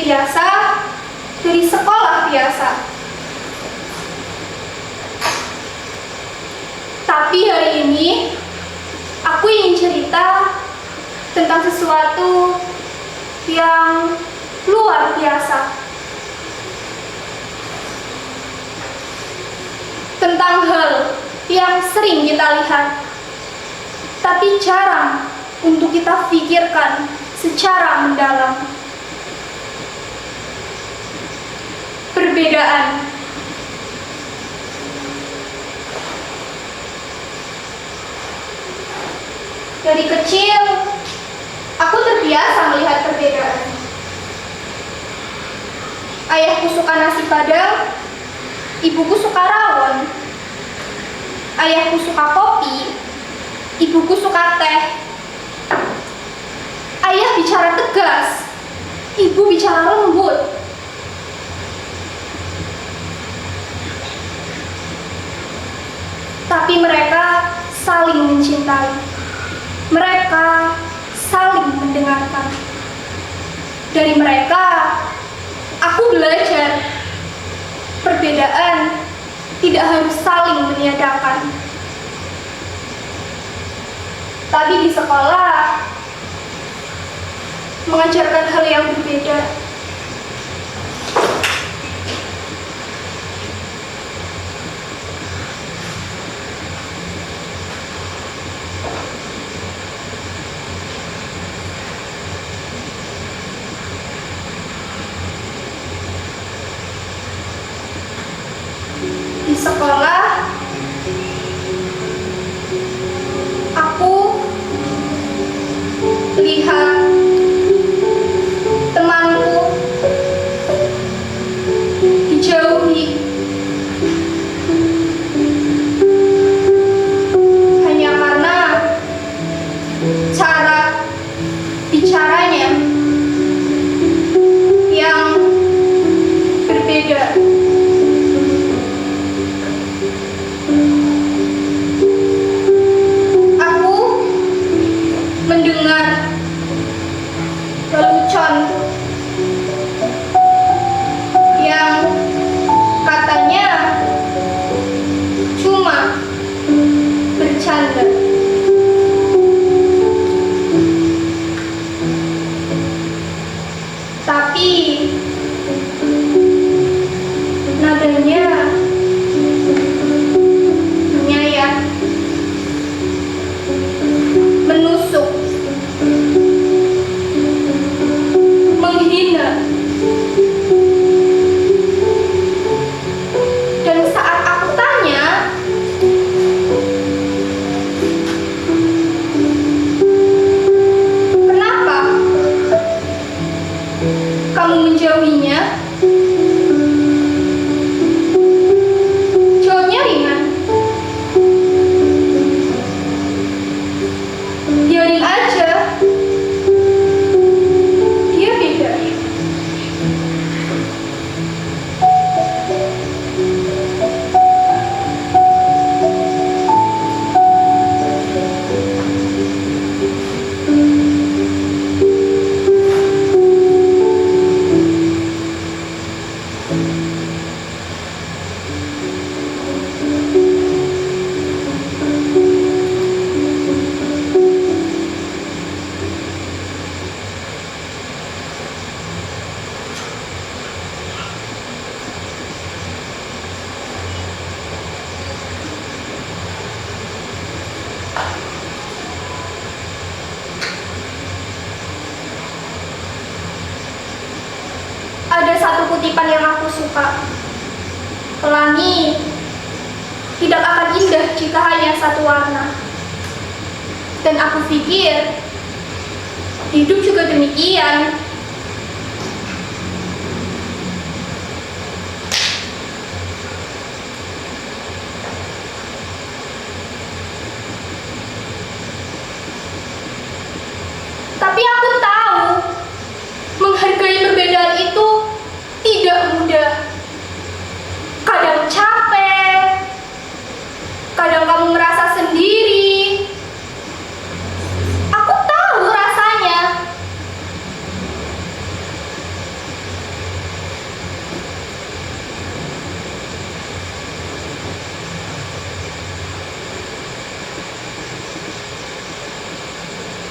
biasa dari sekolah biasa. Tapi hari ini aku ingin cerita tentang sesuatu yang luar biasa. Tentang hal yang sering kita lihat, tapi jarang untuk kita pikirkan secara mendalam. Perbedaan. Dari kecil, aku terbiasa melihat perbedaan. Ayahku suka nasi padang, ibuku suka rawon. Ayahku suka kopi, ibuku suka teh. Ayah bicara tegas, ibu bicara lembut. Tapi mereka saling mencintai. Mereka saling mendengarkan. Dari mereka, aku belajar perbedaan tidak harus saling meniadakan. Tapi di sekolah mengajarkan hal yang berbeda. Di sekolah, aku lihat temanku dijauhi hanya karena cara bicaranya yang berbeda. Mendengar lelucon yang katanya cuma bercanda. Tapi nadanya menyayat, menusuk, menghina. Dan saat aku tanya, kenapa kamu menjauhinya? Jawabnya ringan. Biarin aja. Dia beda. Ada satu kutipan yang aku suka. Pelangi tidak akan indah jika hanya satu warna. Dan aku pikir hidup juga demikian. Tapi aku tahu menghargai perbedaan itu tidak mudah. Kadang capek, kadang kamu merasa sendiri. Aku tahu rasanya.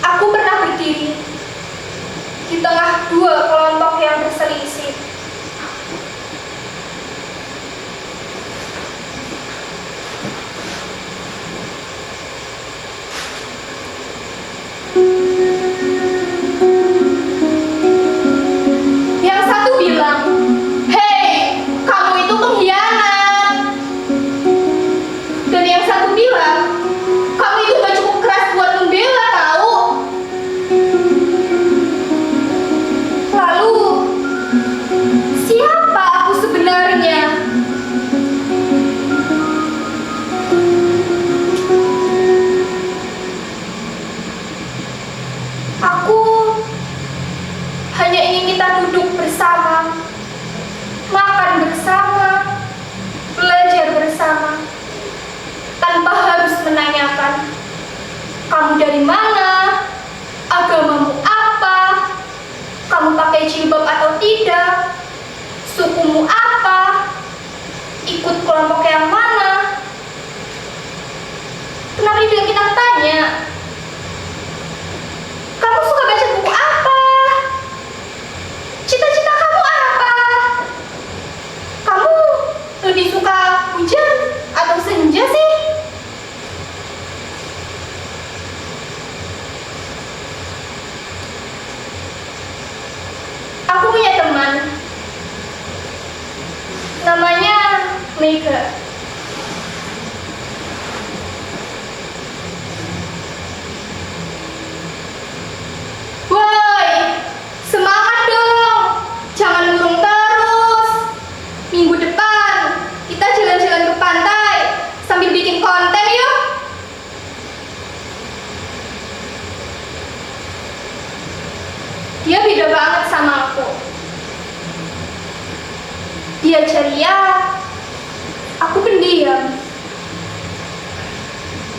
Aku pernah berdiri di tengah dua kelompok yang berselisih. Yang satu bilang, "Hei, kamu itu pengkhianat." Dan yang satu bilang, "Kamu itu gak cukup keras buat membela, tahu?" Lalu, siapa aku sebenarnya? Aku hanya ingin kita duduk bersama, makan bersama, belajar bersama, tanpa harus menanyakan, "Kamu dari mana? Agamamu apa? Kamu pakai jilbab atau tidak? Sukumu apa? Ikut kelompok yang mana?" Kenapa tidak kita tanya, "Kamu suka baca buku apa? Cita-cita kamu apa? Kamu lebih suka hujan atau senja sih?" Aku punya teman, namanya Mega. Woi, semangat dong, jangan murung terus. Minggu depan kita jalan-jalan ke pantai sambil bikin konten yuk. Dia beda banget sama aku. Dia ceria, aku pendiam.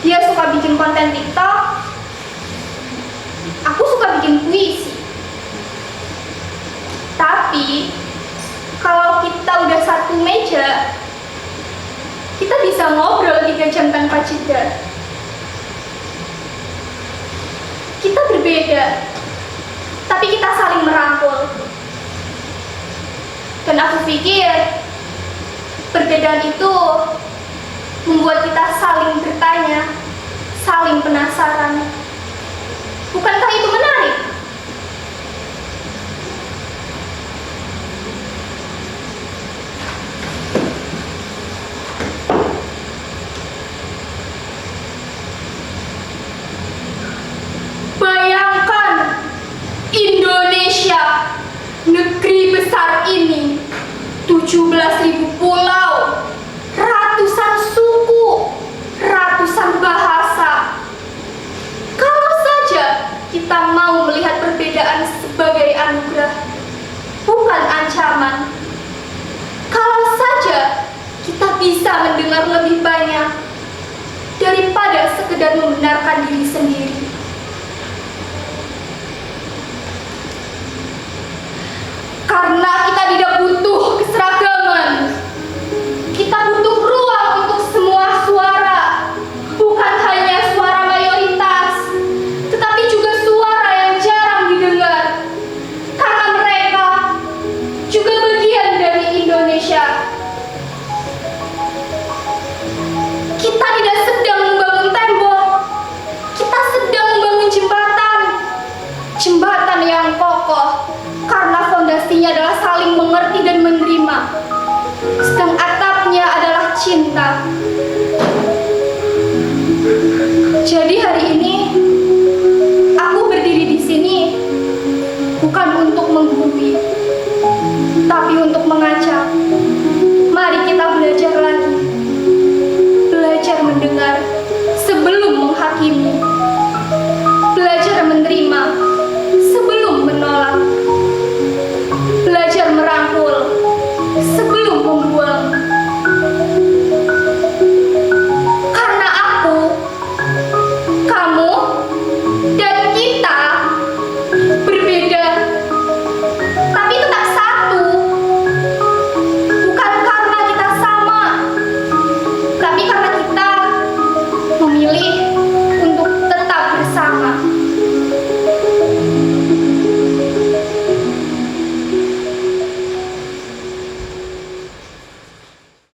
Dia suka bikin konten TikTok, aku suka bikin puisi. Tapi kalau kita udah satu meja, kita bisa ngobrol 3 jam tanpa jeda. Kita berbeda, tapi kita saling merangkul. Dan aku pikir perbedaan itu membuat kita saling bertanya, saling penasaran. Bukankah itu menarik? Bayangkan Indonesia, negeri besar ini, 17.000 pulau, ratusan suku, ratusan bahasa. Kalau saja kita mau melihat perbedaan sebagai anugerah, bukan ancaman. Kalau saja kita bisa mendengar lebih banyak daripada sekedar membenarkan diri sendiri. Karena kita tidak butuh keseragaman. Kita butuh ruang untuk semua suara. Bukan hanya suara mayoritas, tetapi juga suara yang jarang didengar. Karena mereka juga bagian dari Indonesia. Kita tidak sedang membangun tembok. Kita sedang membangun jembatan. Jembatan yang kokoh. Karena fondasinya adalah saling mengerti dan menerima, sedang atapnya adalah cinta.